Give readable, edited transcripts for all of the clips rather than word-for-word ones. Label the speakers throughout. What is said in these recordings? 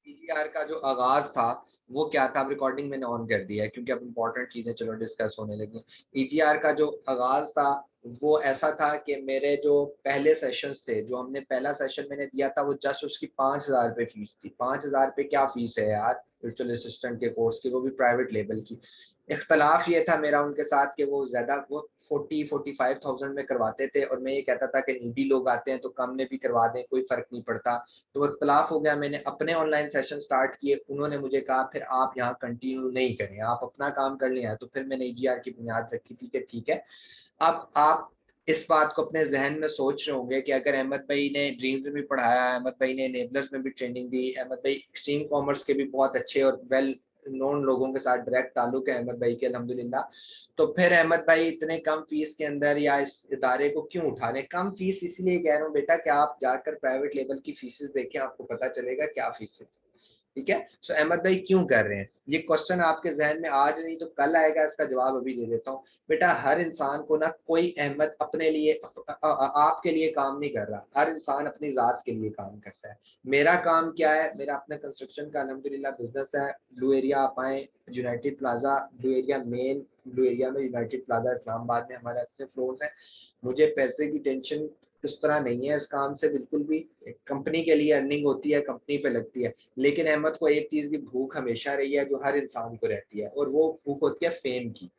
Speaker 1: EGR का जो आगाज था वो क्या था, अब रिकॉर्डिंग मैंने ऑन कर दिया है क्योंकि अब इंपॉर्टेंट चीजें चलो डिस्कस होने लगी। ईजीआर का जो आगाज था वो ऐसा था कि मेरे जो पहले सेशंस थे, जो हमने पहला सेशन मैंने दिया था वो जस्ट उसकी 5,000 रुपये फीस थी। 5,000 रुपये क्या फीस है यार वर्चुअल असिस्टेंट के कोर्स की, वो भी प्राइवेट लेवल की। इख्तलाफ ये था मेरा उनके साथ कि वो 40-45,000 में करवाते थे और मैं ये कहता था कि नीडी लोग आते हैं तो कम में भी करवा दें, कोई फर्क नहीं पड़ता। तो इख्तलाफ हो गया, मैंने अपने ऑनलाइन सेशन स्टार्ट किए, उन्होंने मुझे कहा फिर आप यहाँ कंटिन्यू नहीं करें, आप अपना काम कर लें। तो फिर मैंने ईजीआर की बुनियाद रखी थी कि ठीक है। अब आप इस बात को अपने जहन में सोच रहे होंगे कि अगर अहमद भाई ने ड्रीम्स में भी पढ़ाया, अहमद भाई ने एनेबलर्स में भी ट्रेनिंग दी, अहमद भाई एक्सट्रीम कॉमर्स के भी बहुत अच्छे और वेल नोन लोगों के साथ डायरेक्ट ताल्लुक है अहमद भाई के अल्हम्दुलिल्लाह, तो फिर अहमद भाई इतने कम फीस के अंदर या इस इदारे को क्यों उठा रहे? कम फीस इसलिए कह रहा हूँ बेटा कि आप जाकर प्राइवेट लेवल की फीसेस देखें, आपको पता चलेगा क्या फीसेस। ठीक है, सो अहमद भाई क्यों कर रहे हैं ये क्वेश्चन आपके जहन में आज नहीं तो कल आएगा, इसका जवाब अभी दे देता हूँ। बेटा हर इंसान को ना, कोई अहमद अपने लिए आपके लिए काम नहीं कर रहा, हर इंसान अपनी जात के लिए काम करता है। मेरा काम क्या है, मेरा अपना कंस्ट्रक्शन का अल्हम्दुलिल्लाह बिजनेस है। ब्लू एरिया आप आए, United plaza blue area, main blue area में यूनाइटेड प्लाजा इस्लामाबाद में हमारे अपने फ्लोर्स हैं। मुझे पैसे की टेंशन इस तरह नहीं है इस काम से बिल्कुल भी। कंपनी के लिए अर्निंग होती है, कंपनी पे लगती है। लेकिन अहमद को एक चीज की भूख हमेशा रही है जो हर इंसान को रहती है, और वो भूख होती है फेम की।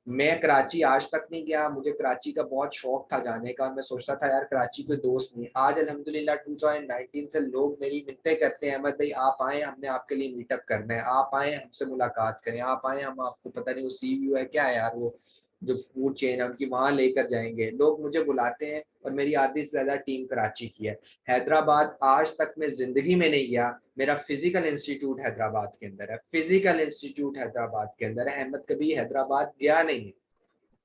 Speaker 1: मैं कराची आज तक नहीं गया, मुझे कराची का बहुत शौक था जाने का, मैं सोचता था यार कराची कोई दोस्त नहीं। आज अल्हम्दुलिल्लाह 2019 से लोग मेरी मिन्नतें करते हैं, अहमद भाई आप आए, हमने आपके लिए मीटअप करना है, आप आए हमसे मुलाकात करें, आप आए, हम आपको पता नहीं वो सीव्यू है क्या है यार, वो जो फूड चेन है उनकी, वहां लेकर जाएंगे। लोग मुझे बुलाते हैं और मेरी आधी से ज्यादा टीम कराची की है। हैदराबाद आज तक मैं जिंदगी में नहीं गया, मेरा फिजिकल इंस्टीट्यूट हैदराबाद के अंदर है, फिजिकल इंस्टीट्यूट हैदराबाद के अंदर है। अहमद कभी हैदराबाद गया नहीं है।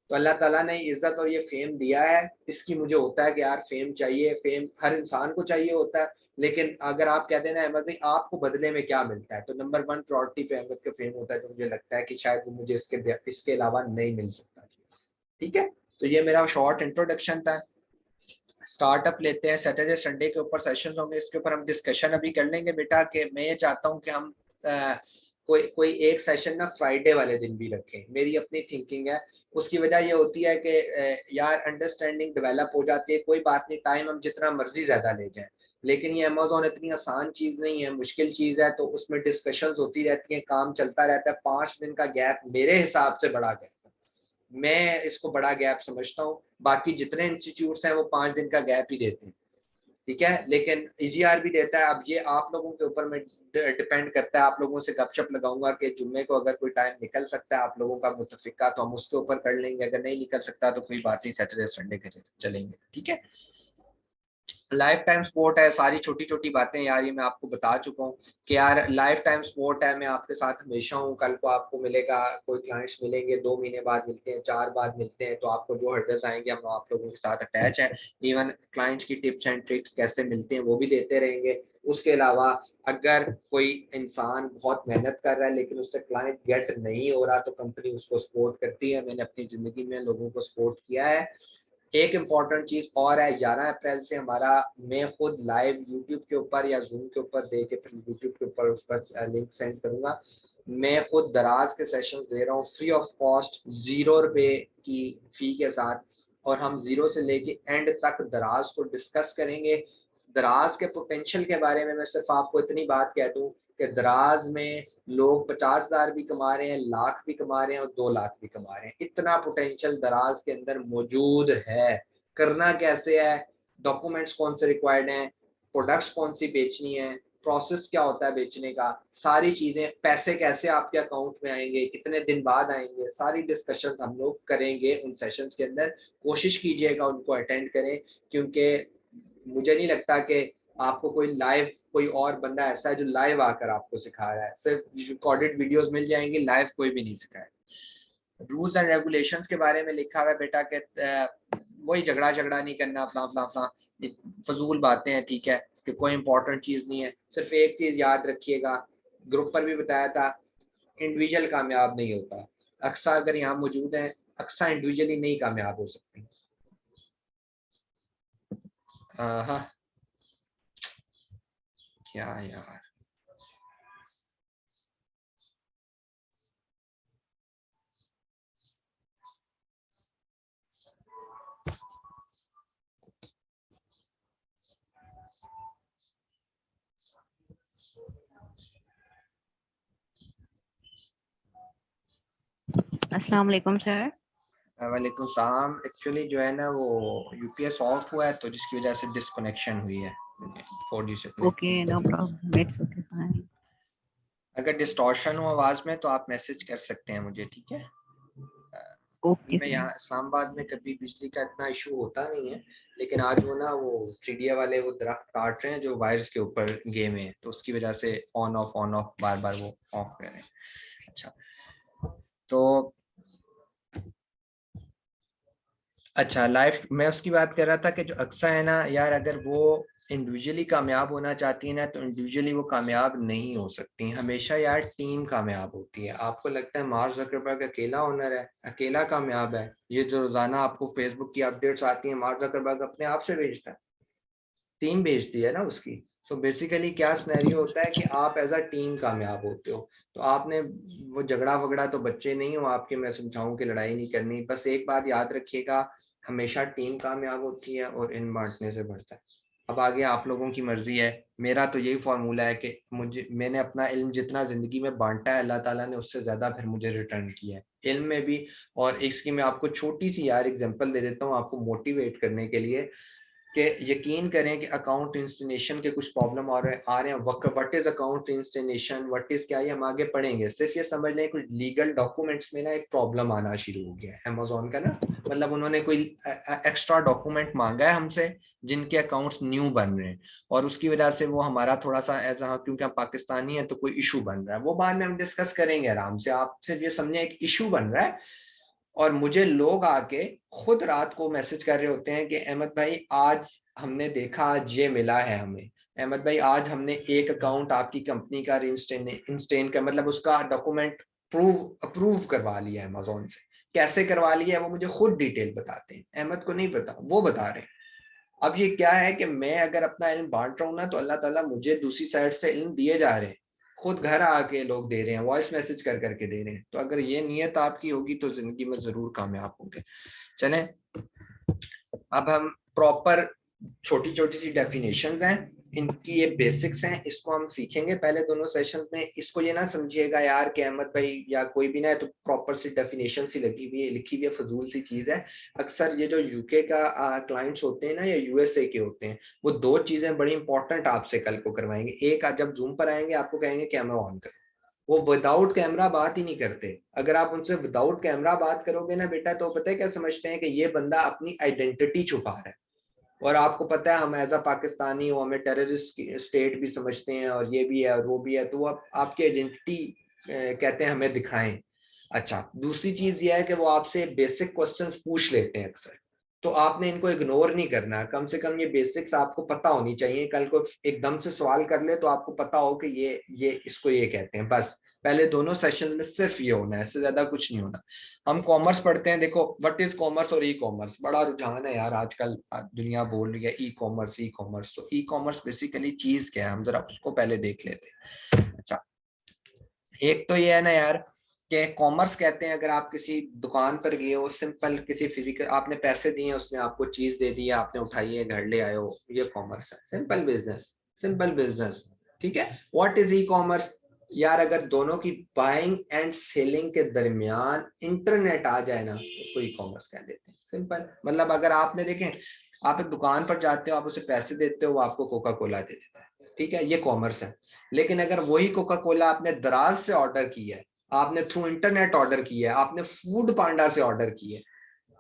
Speaker 1: तो अल्लाह ताला ने इज्जत और ये फेम दिया है, इसकी मुझे होता है कि यार फेम चाहिए, फेम हर इंसान को चाहिए होता है। लेकिन अगर आप कहते हैं ना अहमद भाई आपको बदले में क्या मिलता है, तो नंबर वन प्रायोरिटी पे अहमद का फेम होता है, तो मुझे लगता है कि शायद वो मुझे इसके अलावा नहीं मिल सकता। ठीक है, तो ये मेरा शॉर्ट इंट्रोडक्शन था। स्टार्टअप लेते हैं, सैटरडे संडे के ऊपर सेशंस होंगे, इसके ऊपर हम डिस्कशन अभी कर लेंगे बेटा। कि मैं ये चाहता हूँ कि हम कोई कोई एक सेशन ना फ्राइडे वाले दिन भी रखें, मेरी अपनी थिंकिंग है। उसकी वजह ये होती है कि यार अंडरस्टैंडिंग डेवलप हो जाती है। कोई बात नहीं, टाइम हम जितना मर्जी ज्यादा ले जाएं, लेकिन ये अमेजोन इतनी आसान चीज नहीं है, मुश्किल चीज है। तो उसमें डिस्कशंस होती रहती हैं, काम चलता रहता है। 5 दिन का गैप मेरे हिसाब से बड़ा गैप, मैं इसको बड़ा गैप समझता हूँ। बाकी जितने इंस्टीट्यूट्स हैं वो 5 दिन का गैप ही देते हैं। ठीक है, लेकिन ईजीआर भी देता है। अब ये आप लोगों के ऊपर में डिपेंड करता है, आप लोगों से गपशप लगाऊंगा कि जुम्मे को अगर कोई टाइम निकल सकता है आप लोगों का मुतफिका, तो हम उसके ऊपर कर लेंगे। अगर नहीं निकल सकता तो कोई बात नहीं, सैटरडे संडे के चलेंगे। ठीक है, लाइफ टाइम स्पोर्ट है, सारी छोटी छोटी बातें यार ये मैं आपको बता चुका हूँ कि यार लाइफ टाइम स्पोर्ट है। मैं आपके साथ हमेशा हूँ, कल को आपको मिलेगा, कोई क्लाइंट्स मिलेंगे, 2 महीने बाद मिलते हैं, 4 बाद मिलते हैं, तो आपको जो हर्डल्स आएंगे हम आप लोगों के साथ अटैच है। इवन क्लाइंट्स की टिप्स एंड ट्रिक्स कैसे मिलते हैं वो भी देते रहेंगे। उसके अलावा अगर कोई इंसान बहुत मेहनत कर रहा है लेकिन उससे क्लाइंट गेट नहीं हो रहा, तो कंपनी उसको सपोर्ट करती है। मैंने अपनी जिंदगी में लोगों को सपोर्ट किया है। एक इम्पॉर्टेंट चीज और है, 11 अप्रैल से हमारा, मैं खुद लाइव यूट्यूब के ऊपर या जूम के ऊपर दे के फिर यूट्यूब के ऊपर उस पर लिंक सेंड करूंगा। मैं खुद दराज के सेशंस दे रहा हूँ फ्री ऑफ कॉस्ट, 0 रुपए की फी के साथ। और हम जीरो से लेके एंड तक दराज को डिस्कस करेंगे। दराज के पोटेंशियल के बारे में मैं सिर्फ आपको इतनी बात कह दूं कि दराज में लोग 50,000 भी कमा रहे हैं, लाख भी कमा रहे हैं और 2 लाख भी कमा रहे हैं। इतना पोटेंशियल दराज के अंदर मौजूद है। करना कैसे है, डॉक्यूमेंट्स कौन से रिक्वायर्ड हैं, प्रोडक्ट्स कौन सी बेचनी है, प्रोसेस क्या होता है बेचने का, सारी चीजें, पैसे कैसे आपके अकाउंट में आएंगे, कितने दिन बाद आएंगे, सारी डिस्कशन हम लोग करेंगे उन सेशंस के अंदर। कोशिश कीजिएगा उनको अटेंड करें, क्योंकि मुझे नहीं लगता कि आपको कोई और बंदा ऐसा है जो लाइव आकर आपको सिखा रहा है। सिर्फ रिकॉर्डेड वीडियोस मिल जाएंगी, लाइव कोई भी नहीं सिखाए। रूल्स एंड रेगुलेशंस के बारे में लिखा हुआ है बेटा कि वही झगड़ा झगड़ा नहीं करना, फला फला फला, फजूल बातें हैं। ठीक है, कि कोई इंपॉर्टेंट चीज नहीं है। सिर्फ एक चीज याद रखिएगा, ग्रुप पर भी बताया था, इंडिविजुअल कामयाब नहीं होता। अक्सर अगर यहाँ मौजूद है, अक्सर इंडिविजुअली नहीं कामयाब हो सकते। हाँ, क्या यार,
Speaker 2: अस्सलाम वालेकुम सर।
Speaker 1: वालेकुम सलाम। एक्चुअली जो है ना वो यूपीएस ऑफ हुआ है तो जिसकी वजह से डिस्कनेक्शन हुई है 4G से
Speaker 2: okay,
Speaker 1: connect.
Speaker 2: No problem, it's okay fine.
Speaker 1: अगर डिस्टॉर्शन हो आवाज में तो आप मैसेज कर सकते हैं मुझे, ठीक है।
Speaker 2: ओके
Speaker 1: मैं
Speaker 2: सर।
Speaker 1: यहाँ इस्लामाबाद में कभी बिजली का इतना इशू होता नहीं है, लेकिन आज वो ना वो चिड़िया वाले वो दरख्त काट रहे हैं जो वायर्स के ऊपर गेम है, तो उसकी वजह से ऑन ऑफ बार बार वो ऑफ कर रहे हैं। अच्छा, तो अच्छा लाइफ मैं उसकी बात कर रहा था कि जो अक्सा है ना यार, अगर वो इंडिविजुअली कामयाब होना चाहती है ना तो इंडिविजुअली वो कामयाब नहीं हो सकती। हमेशा यार टीम कामयाब होती है। आपको लगता है मार्क ज़करबर्ग अकेला ओनर है, अकेला कामयाब है? ये जो रोजाना आपको फेसबुक की अपडेट्स आती हैं, मार्क ज़करबर्ग अपने आप से भेजता है? टीम भेजती है ना उसकी। सो बेसिकली क्या सिनेरियो होता है कि आप एज अ टीम कामयाब होते हो। तो आपने वो झगड़ा वगड़ा तो बच्चे नहीं हो आपके, मैं समझाऊं कि लड़ाई नहीं करनी। बस एक बात याद रखिएगा, हमेशा टीम कामयाब होती है और इन बांटने से बढ़ता है। अब आगे आप लोगों की मर्जी है। मेरा तो यही फार्मूला है कि मैंने अपना इल्म जितना जिंदगी में बांटा है, अल्लाह ताला ने उससे ज्यादा फिर मुझे रिटर्न किया है इल्म में भी। और इसकी मैं आपको छोटी सी यार एग्जांपल दे देता हूँ आपको मोटिवेट करने के लिए, कि यकीन करें कि अकाउंट इंस्टीनेशन के कुछ प्रॉब्लम आ रहे हैं। व्हाट इज अकाउंट इंस्टीनेशन, व्हाट इज क्या, ये हम आगे पढ़ेंगे। सिर्फ ये समझ लें कुछ लीगल डॉक्यूमेंट्स में ना एक प्रॉब्लम आना शुरू हो गया है अमेजोन का ना। मतलब उन्होंने कोई एक्स्ट्रा डॉक्यूमेंट मांगा है हमसे जिनके अकाउंट्स न्यू बन रहे हैं, और उसकी वजह से वो हमारा थोड़ा सा एज क्योंकि हम पाकिस्तानी है तो कोई इशू बन रहा है। वो बाद में हम डिस्कस करेंगे आराम से। आप सिर्फ ये समझे एक इशू बन रहा है, और मुझे लोग आके खुद रात को मैसेज कर रहे होते हैं कि अहमद भाई आज हमने देखा, आज ये मिला है हमें। अहमद भाई आज हमने एक अकाउंट आपकी कंपनी का इंस्टेन का मतलब उसका डॉक्यूमेंट अप्रूव करवा लिया है अमेजोन से। कैसे करवा लिया है वो मुझे खुद डिटेल बताते हैं, अहमद को नहीं पता, वो बता रहे हैं। अब ये क्या है कि मैं अगर अपना इल्म बांट रहा हूँ ना तो अल्लाह ताला मुझे दूसरी साइड से इल्म दिए जा रहे हैं। खुद घर आके लोग दे रहे हैं, वॉइस मैसेज कर करके दे रहे हैं। तो अगर ये नीयत आपकी होगी तो जिंदगी में जरूर कामयाब होंगे। चलें, अब हम प्रॉपर छोटी छोटी सी डेफिनेशंस हैं, इनकी ये बेसिक्स हैं, इसको हम सीखेंगे पहले दोनों सेशंस में। इसको ये ना समझिएगा यार कि अहमद भाई या कोई भी ना तो प्रॉपर सी डेफिनेशन सी लगी हुई है, लिखी हुई है, फजूल सी चीज है। अक्सर ये जो यूके का क्लाइंट्स होते हैं ना या यूएसए के होते हैं, वो दो चीजें बड़ी इंपॉर्टेंट आपसे कल को करवाएंगे। एक, आज जब जूम पर आएंगे आपको कहेंगे कैमरा ऑन करो, वो विदाउट कैमरा बात ही नहीं करते। अगर आप उनसे विदाउट कैमरा बात करोगे ना बेटा, तो पता है क्या समझते हैं कि ये बंदा अपनी आइडेंटिटी छुपा रहा है। और आपको पता है हम एज अ पाकिस्तानी हो, हमें टेररिस्ट स्टेट भी समझते हैं, और ये भी है और वो भी है, तो वो आपकी आइडेंटिटी कहते हैं हमें दिखाएं। अच्छा, दूसरी चीज ये है कि वो आपसे बेसिक क्वेश्चंस पूछ लेते हैं अक्सर, तो आपने इनको इग्नोर नहीं करना। कम से कम ये बेसिक्स आपको पता होनी चाहिए। कल को एकदम से सवाल कर ले तो आपको पता हो कि ये इसको ये कहते हैं। बस पहले दोनों सेशन में सिर्फ ये होना है, इससे ज्यादा कुछ नहीं होना। हम कॉमर्स पढ़ते हैं, देखो व्हाट इज कॉमर्स और ई कॉमर्स, बड़ा रुझान है यार आजकल, दुनिया बोल रही है ई कॉमर्स ई कॉमर्स। तो ई कॉमर्स बेसिकली चीज क्या है, हम जरा उसको पहले देख लेते हैं। अच्छा, एक तो ये है ना यार कि कॉमर्स कहते हैं, अगर आप किसी दुकान पर गए हो, सिंपल किसी फिजिकल, आपने पैसे दिए, उसने आपको चीज दे दी, आपने उठाई है, घर ले आए हो, ये कॉमर्स है। सिंपल बिजनेस, सिंपल बिजनेस, ठीक है। What is e commerce? यार अगर दोनों की बाइंग एंड सेलिंग के दरमियान इंटरनेट आ जाए ना, उसको ई कॉमर्स कह देते हैं। सिंपल मतलब अगर आपने देखें, आप एक दुकान पर जाते हो, आप उसे पैसे देते हो, वो आपको कोका कोला दे देता है, ठीक है, ये कॉमर्स है। लेकिन अगर वही कोका कोला आपने दराज से ऑर्डर की है, आपने थ्रू इंटरनेट ऑर्डर की है, आपने फूड पांडा से ऑर्डर की है,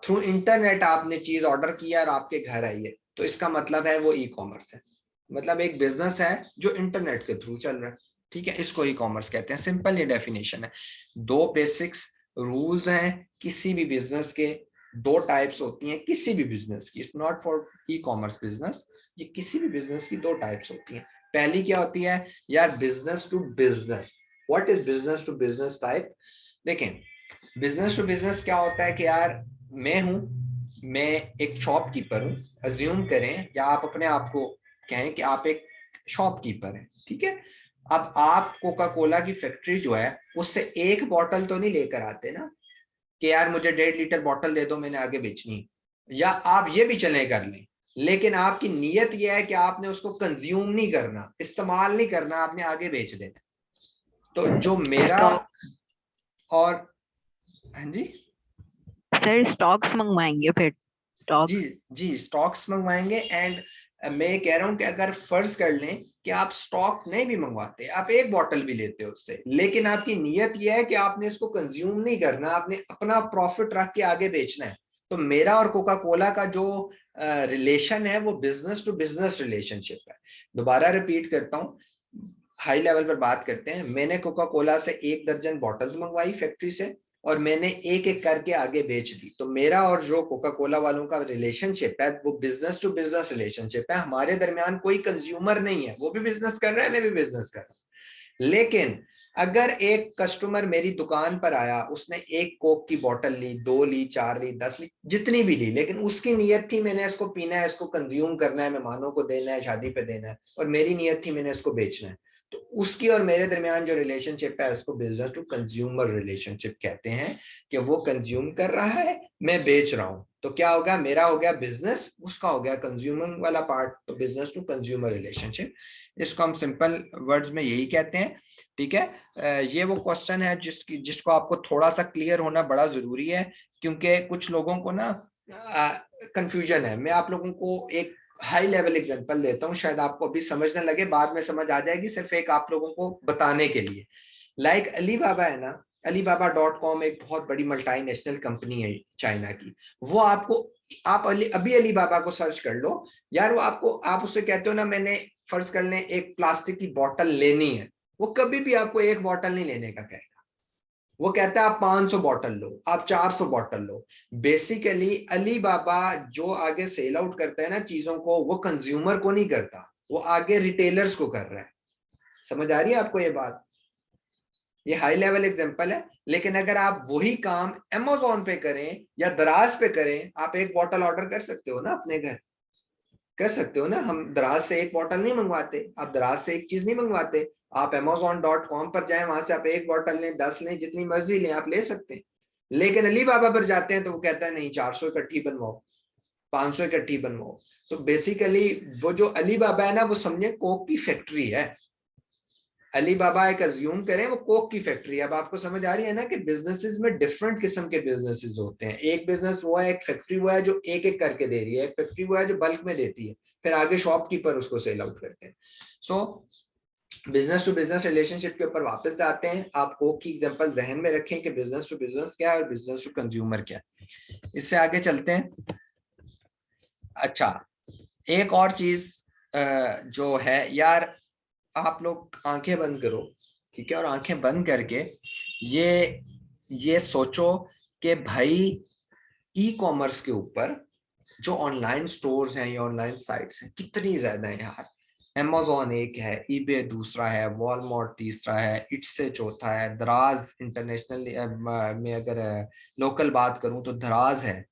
Speaker 1: थ्रू इंटरनेट आपने चीज ऑर्डर किया और आपके घर आई है, तो इसका मतलब है वो ई कॉमर्स है। मतलब एक बिजनेस है जो इंटरनेट के थ्रू चल रहा है, ठीक है, इसको ई कॉमर्स कहते हैं। सिंपल ये डेफिनेशन है। दो बेसिक्स रूल्स हैं किसी भी बिजनेस के, दो टाइप्स होती हैं किसी भी बिजनेस की, it's not for e commerce business, ये किसी भी बिजनेस की दो टाइप्स होती हैं। पहली क्या होती है यार, business to business. What is business to business type? देखें, बिजनेस टू बिजनेस क्या होता है कि यार मैं हूं, मैं एक शॉपकीपर हूं, अज्यूम करें, या आप अपने आप को कहें कि आप एक शॉपकीपर हैं, ठीक है। अब आप कोका कोला की फैक्ट्री जो है उससे एक बॉटल तो नहीं लेकर आते ना कि यार मुझे 1.5 लीटर बॉटल दे दो, मैंने आगे बेचनी। या आप ये भी चले कर लें, लेकिन आपकी नीयत यह है कि आपने उसको कंज्यूम नहीं करना, इस्तेमाल नहीं करना, आपने आगे बेच देना। तो जो मेरा
Speaker 2: स्टॉक।
Speaker 1: और हाँ जी
Speaker 2: सर स्टॉक्स मंगवाएंगे फिर,
Speaker 1: जी
Speaker 2: स्टॉक्स।
Speaker 1: जी, स्टॉक्स मंगवाएंगे। एंड मैं कह रहा हूँ कि अगर फर्ज कर लें कि आप स्टॉक नहीं भी मंगवाते, आप एक बॉटल भी लेते हो उससे, लेकिन आपकी नीयत यह है कि आपने इसको कंज्यूम नहीं करना, आपने अपना प्रॉफिट रख के आगे बेचना है, तो मेरा और कोका कोला का जो रिलेशन है वो बिजनेस टू बिजनेस रिलेशनशिप है। दोबारा रिपीट करता हूँ, हाई लेवल पर बात करते हैं। मैंने कोका कोला से 1 दर्जन बॉटल्स मंगवाई फैक्ट्री से, और मैंने एक एक करके आगे बेच दी। तो मेरा और जो कोका कोला वालों का रिलेशनशिप है वो बिजनेस टू बिजनेस रिलेशनशिप है। हमारे दरमियान कोई कंज्यूमर नहीं है, वो भी बिजनेस कर रहा है, मैं भी बिजनेस कर रहा हूँ। लेकिन अगर एक कस्टमर मेरी दुकान पर आया, उसने एक कोक की बोतल ली, 2 ली, 4 ली, 10 ली, जितनी भी ली, लेकिन उसकी नीयत थी मैंने इसको पीना है, इसको कंज्यूम करना है, मेहमानों को देना है, शादी पे देना है, और मेरी नीयत थी मैंने इसको बेचना है, तो उसकी और मेरे दरमियान जो रिलेशनशिप है उसको बिजनेस टू कंज्यूमर रिलेशनशिप कहते हैं। कि वो कंज्यूम कर रहा है, मैं बेच रहा हूं, तो क्या होगा, मेरा हो गया बिजनेस, उसका हो गया कंज्यूमर वाला पार्ट, तो बिजनेस टू कंज्यूमर रिलेशनशिप, इसको हम सिंपल वर्ड्स में यही कहते हैं। ठीक है, ये वो क्वेश्चन है जिसको आपको थोड़ा सा क्लियर होना बड़ा जरूरी है, क्योंकि कुछ लोगों को ना कंफ्यूजन है। मैं आप लोगों को एक हाई लेवल एग्जांपल देता हूँ, शायद आपको अभी समझ ना लगे, बाद में समझ आ जाएगी, सिर्फ एक आप लोगों को बताने के लिए। लाइक अलीबाबा है ना, alibaba.com एक बहुत बड़ी मल्टीनेशनल कंपनी है चाइना की। वो आपको, आप अभी अलीबाबा को सर्च कर लो यार, वो आपको, आप उससे कहते हो ना मैंने फर्ज कर लें एक प्लास्टिक की बोतल लेनी है, वो कभी भी आपको एक बोतल नहीं लेने का कहेगा। वो कहता है आप 500 बॉटल लो, आप 400 बॉटल लो। बेसिकली अली बाबा जो आगे सेल आउट करता है ना चीजों को, वो कंज्यूमर को नहीं करता, वो आगे रिटेलर्स को कर रहा है। समझ आ रही है आपको ये बात? ये हाई लेवल एग्जांपल है, लेकिन अगर आप वही काम अमेजोन पे करें या दराज पे करें, आप एक बॉटल ऑर्डर कर सकते हो ना अपने घर, कर सकते हो ना। हम दराज से एक बॉटल नहीं मंगवाते, आप दराज से एक चीज नहीं मंगवाते, आप Amazon.com पर जाएं, वहां से आप एक बॉटल लें, 10 लें, जितनी मर्जी लें, आप ले सकते हैं। लेकिन अली बाबा पर जाते हैं तो वो कहता है नहीं, 400 इकट्ठी बनवाओ, 500 इकट्ठी बनवाओ। तो बेसिकली वो जो अली बाबा है ना, वो समझे कोक की फैक्ट्री है। अली बाबा एक अज्यूम करें वो कोक की फैक्ट्री है। अब आपको समझ आ रही है ना कि बिजनेसेस में डिफरेंट किस्म के बिजनेसेस होते हैं। एक बिजनेस वो है, एक फैक्ट्री वो है जो एक एक करके दे रही है, एक फैक्ट्री वो है जो बल्क में देती है, फिर आगे शॉपकीपर उसको सेल आउट करते हैं। So business to business relationship के ऊपर वापस आते हैं। आप कोक की एग्जांपल जहन में रखें कि बिजनेस टू बिजनेस क्या है और बिजनेस टू कंज्यूमर क्या है। इससे आगे चलते हैं। अच्छा, एक और चीज जो है यार, आप लोग आंखें बंद करो, ठीक है, और आंखें बंद करके ये सोचो कि भाई ई कॉमर्स के ऊपर जो ऑनलाइन स्टोर्स हैं या ऑनलाइन साइट्स हैं कितनी ज्यादा है यार। Amazon एक है, eBay दूसरा है, वॉलमार्ट तीसरा है, इट्स चौथा है, दराज इंटरनेशनल में अगर लोकल बात करूं तो दराज है,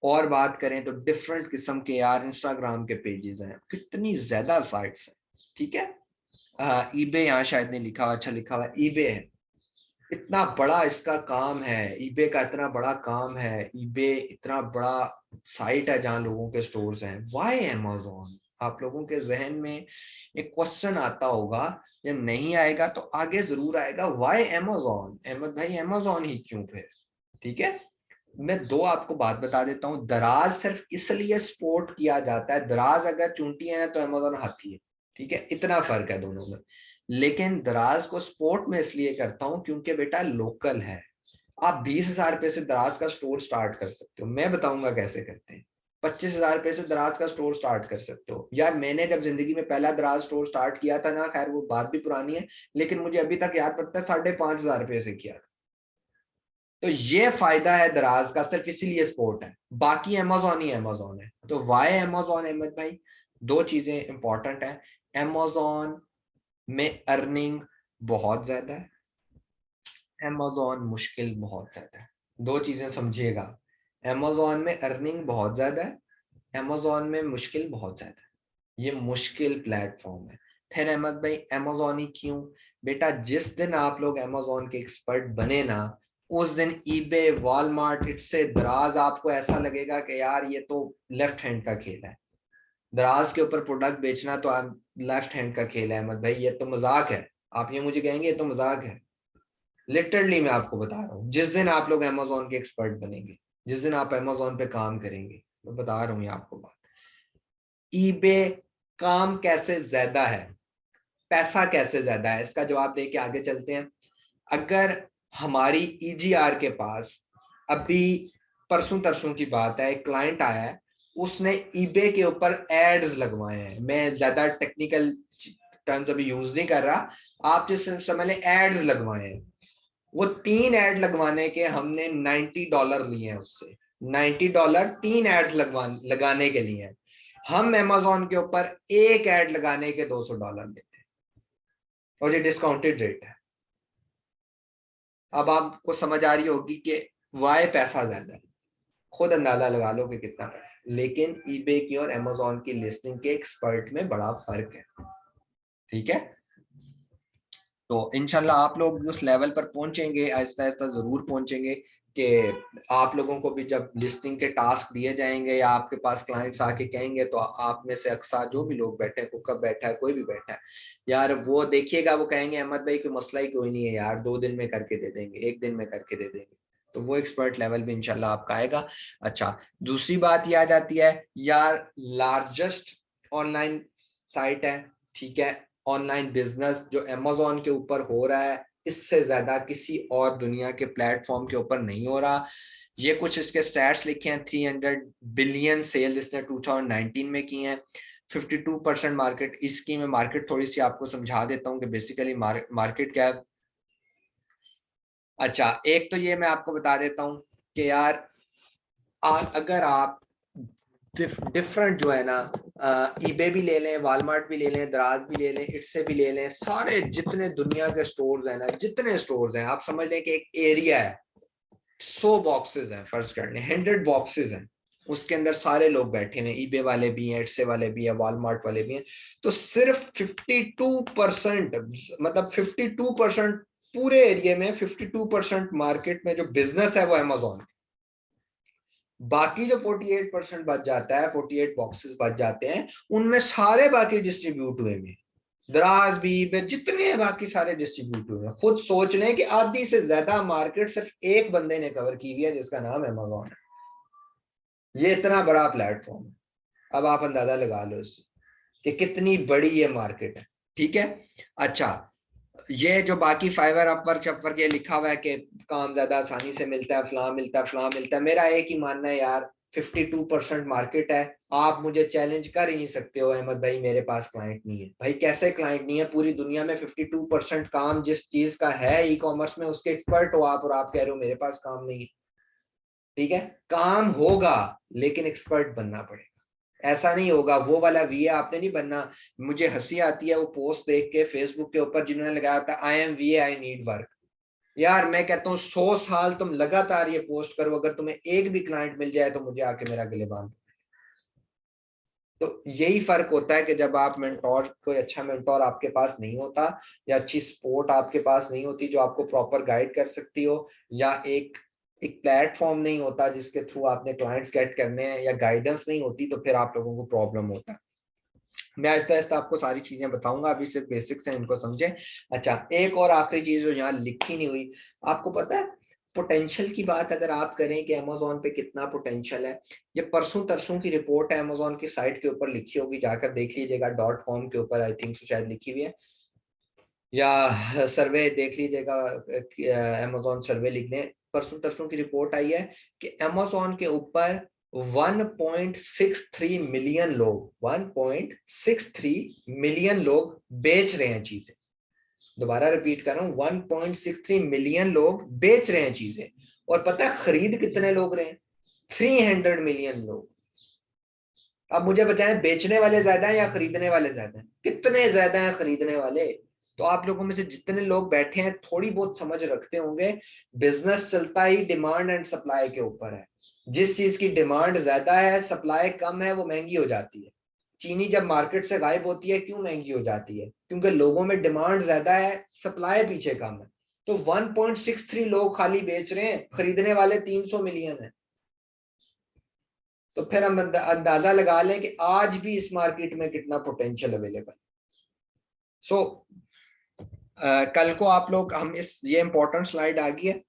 Speaker 1: और बात करें तो डिफरेंट किस्म के यार इंस्टाग्राम के पेजेस हैं, कितनी ज्यादा साइट्स हैं। ठीक है, ईबे यहाँ शायद नहीं लिखा हुआ, अच्छा लिखा हुआ ईबे है। इतना बड़ा इसका काम है, ईबे का इतना बड़ा काम है, ईबे इतना बड़ा साइट है जहाँ लोगों के स्टोर्स हैं। Why Amazon? आप लोगों के जहन में एक क्वेश्चन आता होगा, या नहीं आएगा तो आगे जरूर आएगा, व्हाई अमेज़न? अहमद भाई अमेज़न ही क्यों फिर? ठीक है, मैं दो आपको बात बता देता हूँ। दराज सिर्फ इसलिए सपोर्ट किया जाता है, दराज अगर चूंटी है तो अमेज़न हाथी है, ठीक है, इतना फर्क है दोनों में। लेकिन दराज को सपोर्ट में इसलिए करता हूँ क्योंकि बेटा लोकल है। आप 20,000 रुपए से दराज का स्टोर स्टार्ट कर सकते हो, मैं बताऊंगा कैसे करते हैं। 25,000 रुपए से दराज का स्टोर स्टार्ट कर सकते हो। यार मैंने जब जिंदगी में पहला दराज स्टोर स्टार्ट किया था ना, खैर वो बात भी पुरानी है, लेकिन मुझे अभी तक याद पड़ता है 5,500 रुपए से किया। तो ये फायदा है दराज का, सिर्फ इसीलिए सपोर्ट है, बाकी अमेज़न ही अमेज़न है। तो वाई अमेज़न अहमद भाई? दो चीजें इंपॉर्टेंट है। अमेज़न में अर्निंग बहुत ज्यादा है, अमेज़न मुश्किल बहुत ज्यादा है। दो चीजें समझिएगा, अमेज़न में अर्निंग बहुत ज्यादा है, अमेज़न में मुश्किल बहुत ज्यादा है। ये मुश्किल प्लेटफॉर्म है। फिर अहमद भाई अमेज़न ही क्यों? बेटा जिस दिन आप लोग अमेज़न के एक्सपर्ट बने ना, उस दिन ईबे, वॉलमार्ट, इससे दराज आपको ऐसा लगेगा कि यार ये तो लेफ्ट हैंड का खेल है। दराज के ऊपर प्रोडक्ट बेचना तो लेफ्ट हैंड का खेल है अहमद भाई, ये तो मजाक है। आप ये मुझे कहेंगे ये तो मजाक है। लिटरली मैं आपको बता रहा हूँ, जिस दिन आप लोग अमेजोन के एक्सपर्ट बनेंगे, जिस दिन आप अमेजोन पे काम करेंगे, मैं बता रहा हूँ ये आपको बात। ईबे काम कैसे ज्यादा है, पैसा कैसे ज्यादा है, इसका जवाब दे के आगे चलते हैं। अगर हमारी ईजीआर के पास अभी परसों तरसों की बात है, एक क्लाइंट आया है, उसने ईबे के ऊपर एड्स लगवाए हैं, मैं ज्यादा टेक्निकल टर्म्स अभी यूज नहीं कर रहा, आप जिस समझ लें एड्स लगवाए हैं, वो 3 एड लगवाने के हमने $90 लिए हैं उससे, $90 3 एड्स लगाने के लिए। हम अमेजोन के ऊपर एक एड लगाने के $200 लेते हैं, और ये डिस्काउंटेड रेट है। अब आपको समझ आ रही होगी कि वाई पैसा ज्यादा है, खुद अंदाजा लगा लो कि कितना पैसा, लेकिन ईबे की और अमेजोन की लिस्टिंग के एक्सपर्ट में बड़ा फर्क है, ठीक है। तो इंशाल्लाह आप लोग उस लेवल पर पहुंचेंगे, आहिस्ता आहिस्ता जरूर पहुंचेंगे कि आप लोगों को भी जब लिस्टिंग के टास्क दिए जाएंगे या आपके पास क्लाइंट्स आके कहेंगे, तो आप में से अक्सर जो भी लोग बैठे हैं, कुकअप बैठा है, कोई भी बैठा है यार, वो देखिएगा, वो कहेंगे अहमद भाई कोई मसला ही कोई नहीं है यार, 2 दिन में करके दे देंगे, 1 दिन में करके दे देंगे। तो वो एक्सपर्ट लेवल भी इंशाल्लाह आपका आएगा। अच्छा, दूसरी बात ये आ जाती है यार, लार्जेस्ट ऑनलाइन साइट है, ठीक है, ऑनलाइन बिजनेस जो अमेजोन के ऊपर हो रहा है, इससे ज्यादा किसी और दुनिया के प्लेटफॉर्म के ऊपर नहीं हो रहा। ये कुछ इसके स्टैट्स लिखे हैं, 300 बिलियन सेल इसने 2019 में की हैं, 52% मार्केट इसकी। मैं मार्केट थोड़ी सी आपको समझा देता हूँ कि बेसिकली मार्केट क्या है। अच्छा, एक तो ये मैं आपको बता देता हूँ कि यार अगर आप डिफरेंट जो है ना, ईबे भी ले लें, वालमार्ट भी ले लें, दराज भी ले लें, इससे भी ले लें, सारे जितने दुनिया के स्टोर्स हैं ना, जितने स्टोर्स हैं, आप समझ लें कि एक एरिया है, 100 बॉक्सेस हैं, फर्ज कर लें 100 बॉक्सेस हैं, उसके अंदर सारे लोग बैठे हैं, ईबे वाले भी हैं, इट्से वाले भी हैं, वालमार्ट वाले भी हैं। तो सिर्फ 52%, मतलब 52% पूरे एरिया में, 52% मार्केट में जो बिजनेस है वो अमेजोन। बाकी जो 48% बच जाता है, 48 बॉक्सेस बच जाते हैं, उनमें सारे बाकी डिस्ट्रीब्यूट हुए हैं, दराज भी जितने बाकी सारे डिस्ट्रीब्यूट हुए हैं। खुद सोच लें कि आधी से ज्यादा मार्केट सिर्फ एक बंदे ने कवर की हुई है, जिसका नाम अमेजोन है। ये इतना बड़ा प्लेटफॉर्म है, अब आप अंदाजा लगा लो इससे कि कितनी बड़ी ये मार्केट है, ठीक है। अच्छा, ये जो बाकी फाइवर अपवर्क ये लिखा हुआ है कि काम ज्यादा आसानी से मिलता है, फलां मिलता है, फलां मिलता है, मेरा एक ही मानना है यार, 52% मार्केट है। आप मुझे चैलेंज कर ही नहीं सकते हो अहमद भाई मेरे पास क्लाइंट नहीं है, भाई कैसे क्लाइंट नहीं है, पूरी दुनिया में 52% काम जिस चीज का है ई कॉमर्स में, उसके एक्सपर्ट हो आप, और आप कह रहे हो मेरे पास काम नहीं है। ठीक है, काम होगा लेकिन एक्सपर्ट बनना पड़ेगा, ऐसा नहीं होगा वो वाला वीए आपने नहीं बनना। मुझे हंसी आती है वो पोस्ट देख के फेसबुक के ऊपर जिन्होंने लगाया था, I am वीए I need work. यार मैं कहता हूँ 100 साल तुम लगातार ये पोस्ट करो, अगर तुम्हें एक भी क्लाइंट मिल जाए तो मुझे आके मेरा गले बांध। तो यही फर्क होता है कि जब आप मेंटोर, कोई अच्छा मेंटोर आपके पास नहीं होता, या अच्छी सपोर्ट आपके पास नहीं होती जो आपको प्रॉपर गाइड कर सकती हो, या एक एक प्लेटफॉर्म नहीं होता जिसके थ्रू आपने क्लाइंट्स गेट करने हैं, या गाइडेंस नहीं होती, तो फिर आप लोगों को प्रॉब्लम होता है। मैं आहिस्ता आहिस्ता आपको सारी चीजें बताऊंगा, अभी सिर्फ बेसिक्स हैं, इनको समझें। अच्छा, एक और आखिरी चीज जो यहाँ लिखी नहीं हुई, आपको पता है पोटेंशियल की बात अगर आप करें कि अमेजोन पे कितना पोटेंशियल है, ये परसों तरसों की रिपोर्ट है, अमेजोन की साइट के ऊपर लिखी होगी, जाकर देख लीजिएगा, .com के ऊपर आई थिंक शायद लिखी हुई है, या सर्वे देख लीजिएगा, अमेजोन सर्वे लिख लें, परसों तरसों की रिपोर्ट आई है कि अमेजोन के ऊपर 1.63 मिलियन लोग, 1.63 मिलियन लोग बेच रहे हैं चीजें। दोबारा रिपीट कर रहा हूं, 1.63 मिलियन लोग बेच रहे हैं चीजें, और पता है खरीद कितने लोग रहे हैं? 300 मिलियन लोग। अब मुझे बताएं, बेचने वाले ज्यादा हैं या खरीदने वाले ज्यादा हैं? कितने ज्यादा हैं खरीदने वाले? तो आप लोगों में से जितने लोग बैठे हैं थोड़ी बहुत समझ रखते होंगे, बिजनेस चलता ही डिमांड एंड सप्लाई के ऊपर है। जिस चीज की डिमांड ज्यादा है, सप्लाई कम है, वो महंगी हो जाती है। चीनी जब मार्केट से गायब होती है क्यों महंगी हो जाती है? क्योंकि लोगों में डिमांड ज्यादा है, सप्लाई पीछे कम है। तो 1.63 लोग खाली बेच रहे हैं, खरीदने वाले 300 मिलियन है। तो फिर हम अंदाजा लगा लें कि आज भी इस मार्केट में कितना पोटेंशियल अवेलेबल। सो कल को आप लोग हम ये इंपॉर्टेंट स्लाइड आ गई है,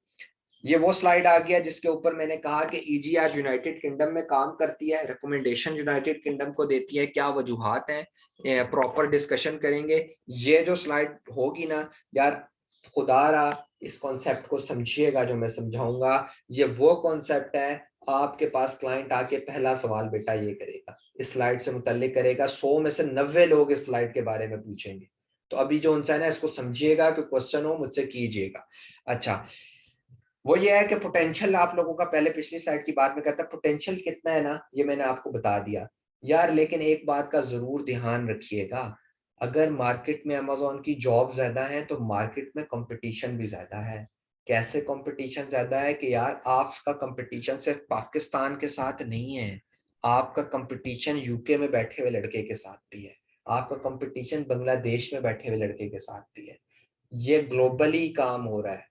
Speaker 1: ये वो स्लाइड आ गया जिसके ऊपर मैंने कहा कि ईजीआर यूनाइटेड किंगडम में काम करती है, रिकमेंडेशन यूनाइटेड किंगडम को देती है, क्या वजूहात हैं, प्रॉपर डिस्कशन करेंगे। ये जो स्लाइड होगी ना यार, खुदारा इस कॉन्सेप्ट को समझिएगा जो मैं समझाऊंगा। ये वो कॉन्सेप्ट है, आपके पास क्लाइंट आके पहला सवाल बेटा ये करेगा, इस स्लाइड से मुतल्लिक करेगा, 100 में से 90 लोग इस स्लाइड के बारे में पूछेंगे। तो अभी जो उनसे है ना, इसको समझिएगा कि क्वेश्चन हो मुझसे कीजिएगा। अच्छा, वो ये है कि पोटेंशियल आप लोगों का, पहले पिछली स्लाइड की बात में करता, पोटेंशियल कितना है ना, ये मैंने आपको बता दिया यार। लेकिन एक बात का जरूर ध्यान रखिएगा, अगर मार्केट में अमेजोन की जॉब ज्यादा है तो मार्केट में कंपटीशन भी ज्यादा है। कैसे कंपटीशन ज्यादा है कि यार आपका कंपटीशन सिर्फ पाकिस्तान के साथ नहीं है, आपका कंपटीशन यूके में बैठे हुए लड़के के साथ भी है, आपका कंपटीशन बांग्लादेश में बैठे हुए लड़के के साथ भी है। ये ग्लोबली काम हो रहा है।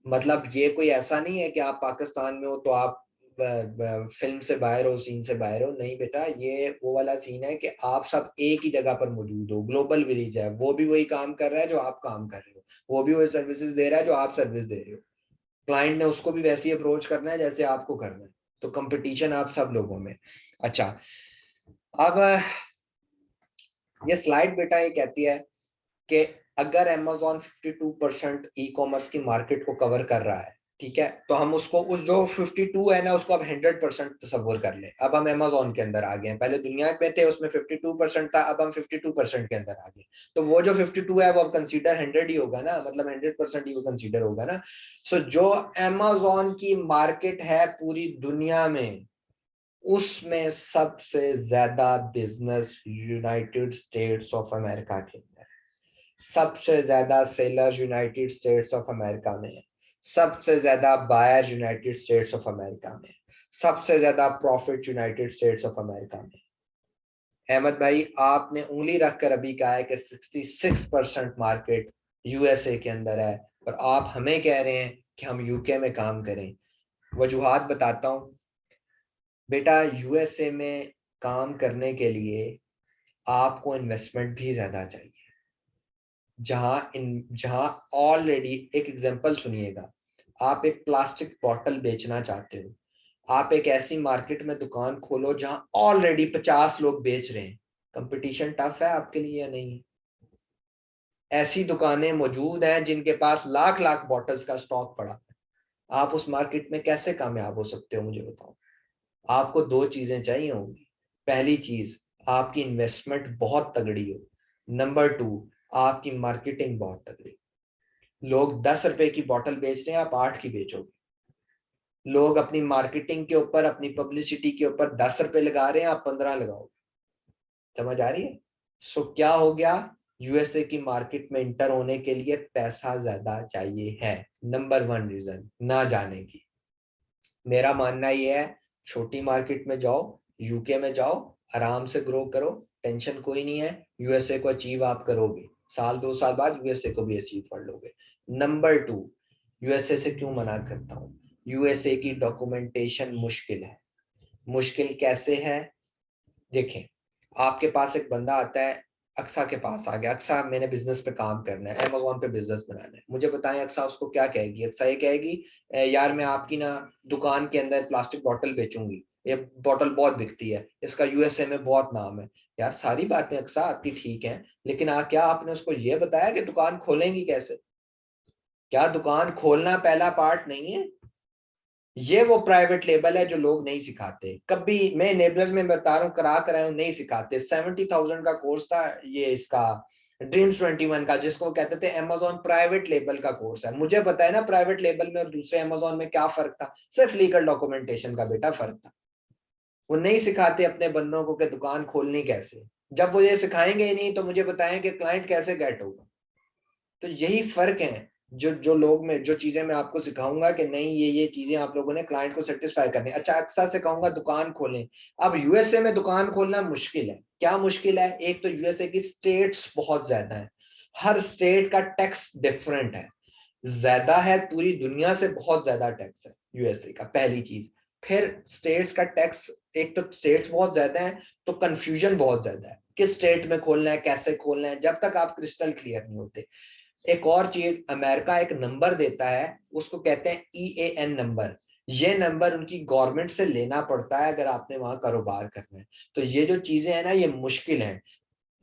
Speaker 1: मतलब ये कोई ऐसा नहीं है कि आप पाकिस्तान में हो तो आप फिल्म से बाहर हो, सीन से बाहर हो, नहीं बेटा, ये वो वाला सीन है कि आप सब एक ही जगह पर मौजूद हो, ग्लोबल विलेज है। वो भी वही काम कर रहा है जो आप काम कर रहे हो, वो भी वही सर्विसेज दे रहा है जो आप सर्विस दे रहे हो, क्लाइंट ने उसको भी वैसे ही अप्रोच करना है जैसे आपको करना है। तो कंपटीशन आप सब लोगों में। अच्छा, अब ये स्लाइड बेटा ये कहती है कि अगर Amazon 52% ई कॉमर्स की मार्केट को कवर कर रहा है, ठीक है, तो हम उसको, उस जो 52 है ना, उसको अब 100% तस्वर कर ले। अब हम Amazon के अंदर आ गए हैं, पहले दुनिया में थे उसमें 52% था, अब हम 52% के अंदर आ गए। तो वो जो 52 है वो अब कंसीडर 100 ही होगा ना, मतलब 100% ही वो कंसीडर होगा ना। सो जो Amazon की मार्केट है पूरी दुनिया में, उसमें सबसे ज्यादा business United States of America के अंदर, सबसे ज्यादा seller United States of America में है, सबसे ज्यादा buyer United States of America में, सबसे ज्यादा profit United States of America में। अहमद भाई आपने उंगली रखकर अभी कहा है कि 66% मार्केट यूएसए के अंदर है, और आप हमें कह रहे हैं कि हम यूके में काम करें। वजूहात बताता हूं बेटा, यूएसए में काम करने के लिए आपको इन्वेस्टमेंट भी ज्यादा चाहिए। जहां ऑलरेडी, एक एग्जांपल सुनिएगा, आप एक प्लास्टिक बॉटल बेचना चाहते हो, आप एक ऐसी मार्केट में दुकान खोलो जहां ऑलरेडी 50 लोग बेच रहे हैं, कंपटीशन टफ है आपके लिए या नहीं? ऐसी दुकानें मौजूद हैं जिनके पास लाख लाख बॉटल्स का स्टॉक पड़ा है, आप उस मार्केट में कैसे कामयाब हो सकते हो मुझे बताओ। आपको दो चीजें चाहिए होंगी। पहली चीज, आपकी इन्वेस्टमेंट बहुत तगड़ी हो। नंबर टू, आपकी मार्केटिंग बहुत तगड़ी। लोग 10 रुपए की बोतल बेच रहे हैं, आप 8 की बेचोगे। लोग अपनी मार्केटिंग के ऊपर, अपनी पब्लिसिटी के ऊपर 10 रुपए लगा रहे हैं, आप 15 लगाओगे। समझ आ रही है? सो क्या हो गया, यूएसए की मार्केट में इंटर होने के लिए पैसा ज्यादा चाहिए है। नंबर वन रीजन ना जाने की। मेरा मानना ये है, छोटी मार्केट में जाओ, यूके में जाओ, आराम से ग्रो करो, टेंशन कोई नहीं है, यूएसए को अचीव आप करोगे, साल 2 साल बाद यूएसए को भी अचीव कर लोगे। नंबर टू, यूएसए से क्यों मना करता हूँ? यूएसए की डॉक्यूमेंटेशन मुश्किल है। मुश्किल कैसे है? देखें, आपके पास एक बंदा आता है, अक्सा के पास आ गया, अक्सा मैंने बिजनेस पे काम करना है, अमेजोन पे बिजनेस बनाना है, मुझे बताएं अक्सा उसको क्या कहेगी? अक्सा ये कहेगी, यार मैं आपकी ना दुकान के अंदर प्लास्टिक बॉटल बेचूंगी, ये बॉटल बहुत बिकती है, इसका यूएसए में बहुत नाम है। यार सारी बातें अक्सा आपकी ठीक है, लेकिन क्या आपने उसको ये बताया कि दुकान खोलेंगी कैसे? क्या दुकान खोलना पहला पार्ट नहीं है? ये वो प्राइवेट लेबल है जो लोग नहीं सिखाते कभी। मैं नेबलर्स में बता रहा हूँ, करा कराया हूँ, नहीं सिखाते। 70,000 का कोर्स था ये इसका, ड्रीम्स 21 का, जिसको कहते थे अमेजोन प्राइवेट लेबल का कोर्स है। मुझे पता है ना प्राइवेट लेबल में और दूसरे अमेजोन में क्या फर्क था, सिर्फ लीगल डॉक्यूमेंटेशन का बेटा फर्क था। वो नहीं सिखाते अपने बंदों को कि दुकान खोलनी कैसे। जब वो ये सिखाएंगे ही नहीं तो मुझे बताएं कि क्लाइंट कैसे गेट होगा। तो यही फर्क है, जो लोग में जो चीजें मैं आपको सिखाऊंगा कि नहीं ये चीजें आप लोगों ने क्लाइंट को सेटिस्फाई करनी। अच्छा, अक्सर से कहूंगा दुकान खोलें। अब यूएसए में दुकान खोलना मुश्किल है। क्या मुश्किल है? एक तो यूएसए की स्टेट्स बहुत ज्यादा है, हर स्टेट का टैक्स डिफरेंट है, ज्यादा है, पूरी दुनिया से बहुत ज्यादा टैक्स है यूएसए का, पहली चीज। फिर स्टेट्स का टैक्स, एक तो स्टेट्स बहुत ज्यादा है तो कंफ्यूजन बहुत ज्यादा है, किस स्टेट में खोलना है, कैसे खोलना है, जब तक आप क्रिस्टल क्लियर नहीं होते। एक और चीज, अमेरिका एक नंबर देता है, उसको कहते हैं EAN नंबर। ये नंबर उनकी गवर्नमेंट से लेना पड़ता है अगर आपने वहां कारोबार करना है। तो ये जो चीजें हैं ना, ये मुश्किल है,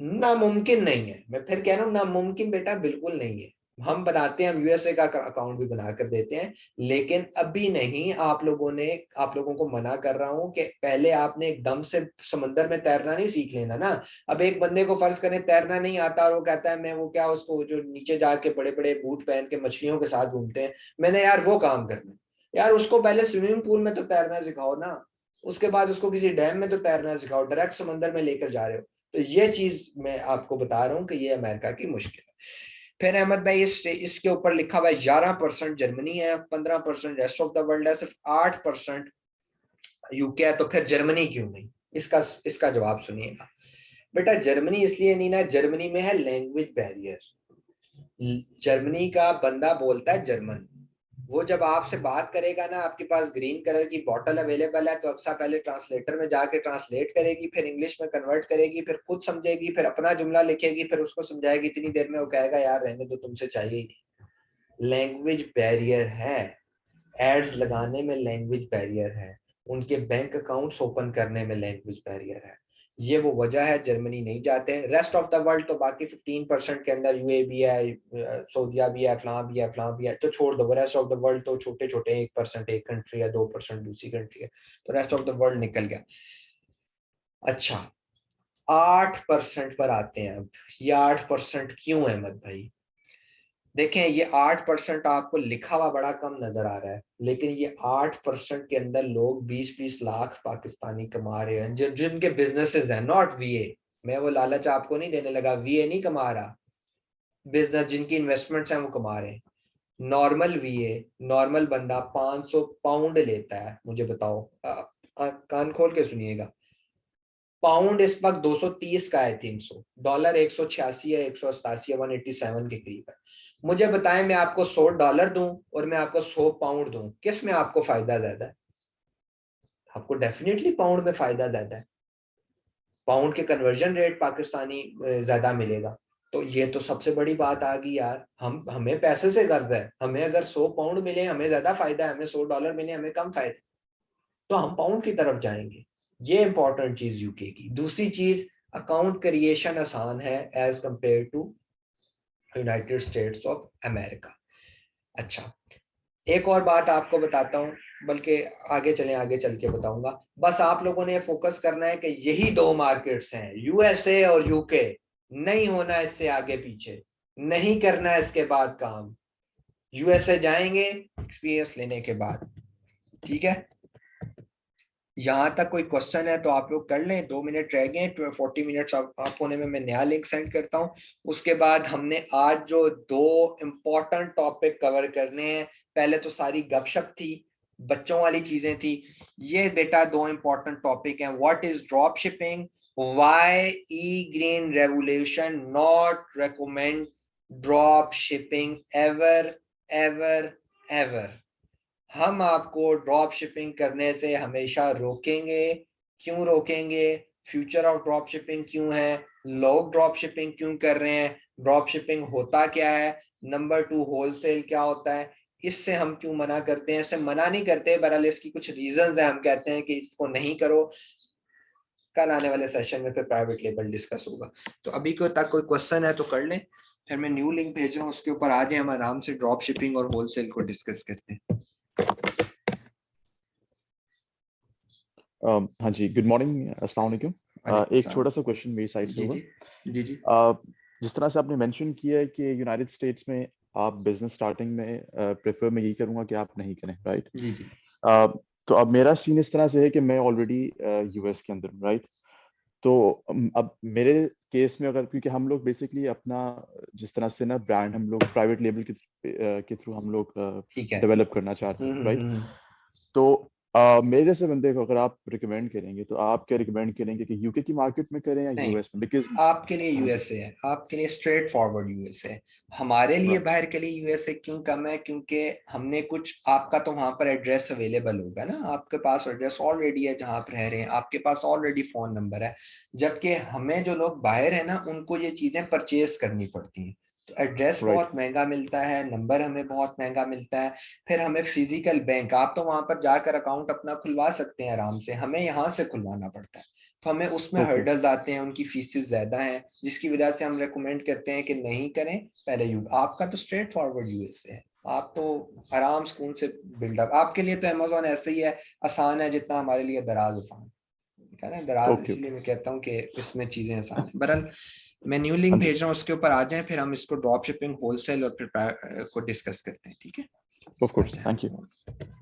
Speaker 1: नामुमकिन नहीं है। मैं फिर कह रहा हूँ, नामुमकिन बेटा बिल्कुल नहीं है। हम बनाते हैं, हम यूएसए का अकाउंट भी बना कर देते हैं, लेकिन अभी नहीं। आप लोगों को मना कर रहा हूँ कि पहले आपने एकदम से समंदर में तैरना नहीं सीख लेना ना। अब एक बंदे को फर्ज करें तैरना नहीं आता और वो कहता है मैं वो क्या, उसको जो नीचे जाके बड़े बड़े बूट पहन के मछलियों के साथ घूमते हैं, मैंने यार वो काम करना है। यार उसको पहले स्विमिंग पूल में तो तैरना सिखाओ ना, उसके बाद उसको किसी डैम में तो तैरना सिखाओ, डायरेक्ट समंदर में लेकर जा रहे हो। तो ये चीज मैं आपको बता रहा हूँ कि ये अमेरिका की मुश्किल है। फिर अहमद भाई इसके ऊपर लिखा हुआ है 11% जर्मनी है, 15% रेस्ट ऑफ द वर्ल्ड है, सिर्फ 8% यूके है। तो फिर जर्मनी क्यों नहीं? इसका इसका जवाब सुनिएगा बेटा। जर्मनी इसलिए नहीं ना, जर्मनी में है लैंग्वेज बैरियर। जर्मनी का बंदा बोलता है जर्मन। वो जब आपसे बात करेगा ना, आपके पास ग्रीन कलर की बॉटल अवेलेबल है, तो अक्सर पहले ट्रांसलेटर में जाके ट्रांसलेट करेगी, फिर इंग्लिश में कन्वर्ट करेगी, फिर खुद समझेगी, फिर अपना जुमला लिखेगी, फिर उसको समझाएगी। इतनी देर में वो कहेगा यार रहने दो, तुमसे चाहिए ही नहीं। लैंग्वेज बैरियर है, एड्स लगाने में लैंग्वेज बैरियर है, उनके बैंक अकाउंट्स ओपन करने में लैंग्वेज बैरियर है। ये वो वजह है जर्मनी नहीं जाते हैं। रेस्ट ऑफ द वर्ल्ड तो बाकी 15% के अंदर यूए भी है, सऊदिया भी है, फलां भी है, फलां भी है, तो छोड़ दो। रेस्ट ऑफ द वर्ल्ड तो छोटे छोटे 1% एक कंट्री है, 2% दूसरी कंट्री है, तो रेस्ट ऑफ द वर्ल्ड निकल गया। अच्छा, 8% पर आते हैं अब। ये 8% क्यों अहमद भाई? देखें, ये 8% आपको लिखा हुआ बड़ा कम नजर आ रहा है, लेकिन ये 8% के अंदर लोग 20-20 लाख पाकिस्तानी कमा रहे हैं, जिनके बिजनेसेस हैं, नॉट वीए। मैं वो लालच आपको नहीं देने लगा, वीए नहीं कमा रहा। बिजनेस जिनकी इन्वेस्टमेंट्स हैं वो कमा रहे हैं। नॉर्मल वीए, नॉर्मल बंदा 500 पाउंड लेता है। मुझे बताओ, कान खोल के सुनिएगा, पाउंड इस वक्त 230 का है, $300, 186 या 187 या 187 के करीब है। मुझे बताएं, मैं आपको $100 दूं और मैं आपको 100 पाउंड दूं, किस में आपको फायदा ज्यादा है? आपको डेफिनेटली पाउंड में फायदा ज्यादा है। पाउंड के कन्वर्जन रेट पाकिस्तानी ज्यादा मिलेगा। तो ये तो सबसे बड़ी बात आ गई यार, हमें पैसे से गर्ज है। हमें अगर 100 पाउंड मिले हमें ज्यादा फायदा है, हमें $100 मिले हमें कम फायदा, तो हम पाउंड की तरफ जाएंगे। ये इंपॉर्टेंट चीज यूके की। दूसरी चीज, अकाउंट क्रिएशन आसान है as compared to United States of America. अच्छा, एक और बात आपको बताता हूँ, बल्कि आगे चलें, आगे चल के बताऊंगा। बस आप लोगों ने फोकस करना है कि यही दो मार्केट्स हैं, यूएसए और यूके। नहीं होना इससे आगे पीछे, नहीं करना है इसके बाद काम। यूएसए जाएंगे एक्सपीरियंस लेने के बाद, ठीक है। यहाँ तक कोई क्वेश्चन है तो आप लोग कर लें, 2 मिनट रह गए, 40 मिनट्स आप होने में मैं नया लिंक सेंड करता हूँ। उसके बाद हमने आज जो दो इम्पोर्टेंट टॉपिक कवर करने हैं, पहले तो सारी गपशप थी, बच्चों वाली चीजें थी। ये बेटा दो इम्पोर्टेंट टॉपिक हैं, what is drop shipping, why E green revolution not recommend drop shipping ever ever ever. हम आपको ड्रॉप शिपिंग करने से हमेशा रोकेंगे। क्यों रोकेंगे? फ्यूचर ऑफ ड्रॉप शिपिंग क्यों है, लोग ड्रॉप शिपिंग क्यों कर रहे हैं, ड्रॉप शिपिंग होता क्या है, नंबर 2 होलसेल क्या होता है, इससे हम क्यों मना करते हैं। इससे मना नहीं करते, बहरहाल इसकी कुछ रीजंस है, हम कहते हैं कि इसको नहीं करो। कल आने वाले सेशन में फिर प्राइवेट लेबल डिस्कस होगा। तो अभी को तक कोई क्वेश्चन है तो कर लें, फिर मैं न्यू लिंक भेज रहा हूँ, उसके ऊपर आ जाए, हम आराम से ड्रॉप शिपिंग और होलसेल को डिस्कस करते हैं।
Speaker 3: हाँ जी, गुड मॉर्निंग, अस्सलाम वालेकुम। एक छोटा सा क्वेश्चन मेरी साइड से
Speaker 1: जी
Speaker 3: होगा।
Speaker 1: जी जी।
Speaker 3: जिस तरह से आपने मेंशन किया है कि यूनाइटेड स्टेट्स में आप बिजनेस स्टार्टिंग में प्रेफर मैं यही करूंगा कि आप नहीं करें, राइट?
Speaker 1: जी जी
Speaker 3: तो अब मेरा सीन इस तरह से है कि मैं ऑलरेडी यूएस के अंदर हूँ, राइट? तो अब मेरे केस में अगर, क्योंकि हम लोग बेसिकली अपना जिस तरह से ना ब्रांड हम लोग प्राइवेट लेबल के थ्रू हम लोग
Speaker 1: ठीक है।
Speaker 3: डेवलप करना चाहते हैं, राइट?
Speaker 1: हम्म।
Speaker 3: तो मेरे जैसे बंदे को अगर आप रिकमेंड करेंगे तो आप क्या रिकमेंड करेंगे कि यूके की मार्केट में करें या
Speaker 1: नहीं,
Speaker 3: यूएस में? बिकॉज
Speaker 1: आपके लिए
Speaker 3: हाँ जी,
Speaker 1: यूएसए है, आपके लिए स्ट्रेट फॉरवर्ड यूएसए है। हमारे लिए
Speaker 3: राइट,
Speaker 1: बाहर के लिए यूएसए क्यों कम है? क्योंकि हमने कुछ, आपका तो वहां पर एड्रेस अवेलेबल होगा ना, आपके पास एड्रेस ऑलरेडी है जहां आप रह रहे हैं, आपके पास ऑलरेडी फोन नंबर है। जबकि हमें जो लोग बाहर है ना, उनको ये चीजें परचेज करनी पड़ती हैं। तो एड्रेस
Speaker 3: Right.
Speaker 1: बहुत महंगा मिलता है, नंबर हमें बहुत महंगा मिलता है, फिर हमें फिजिकल बैंक, आप तो वहां पर जाकर अकाउंट अपना खुलवा सकते हैं आराम से, हमें यहाँ से खुलवाना पड़ता है, तो हमें उसमें
Speaker 3: Okay.
Speaker 1: हर्डल्स आते हैं, उनकी फीसेस ज्यादा हैं, जिसकी वजह से हम रेकमेंड करते हैं कि नहीं करें पहले आपका तो स्ट्रेट फॉरवर्ड यूएस से है, आप तो आराम सुकून से बिल्डअप, आपके लिए तो अमेज़न ऐसे ही है, आसान है जितना हमारे लिए दराज आसान है ना, दराज,
Speaker 3: Okay.
Speaker 1: इसलिए मैं कहता हूँ कि इसमें चीजें आसान है। बहरहाल मैं न्यू लिंक
Speaker 3: हाँ जी,
Speaker 1: भेज रहा हूँ, उसके ऊपर आ जाएं, फिर हम इसको ड्रॉप शिपिंग, होलसेल और फिर को डिस्कस करते हैं, ठीक है?
Speaker 3: of course. Thank you.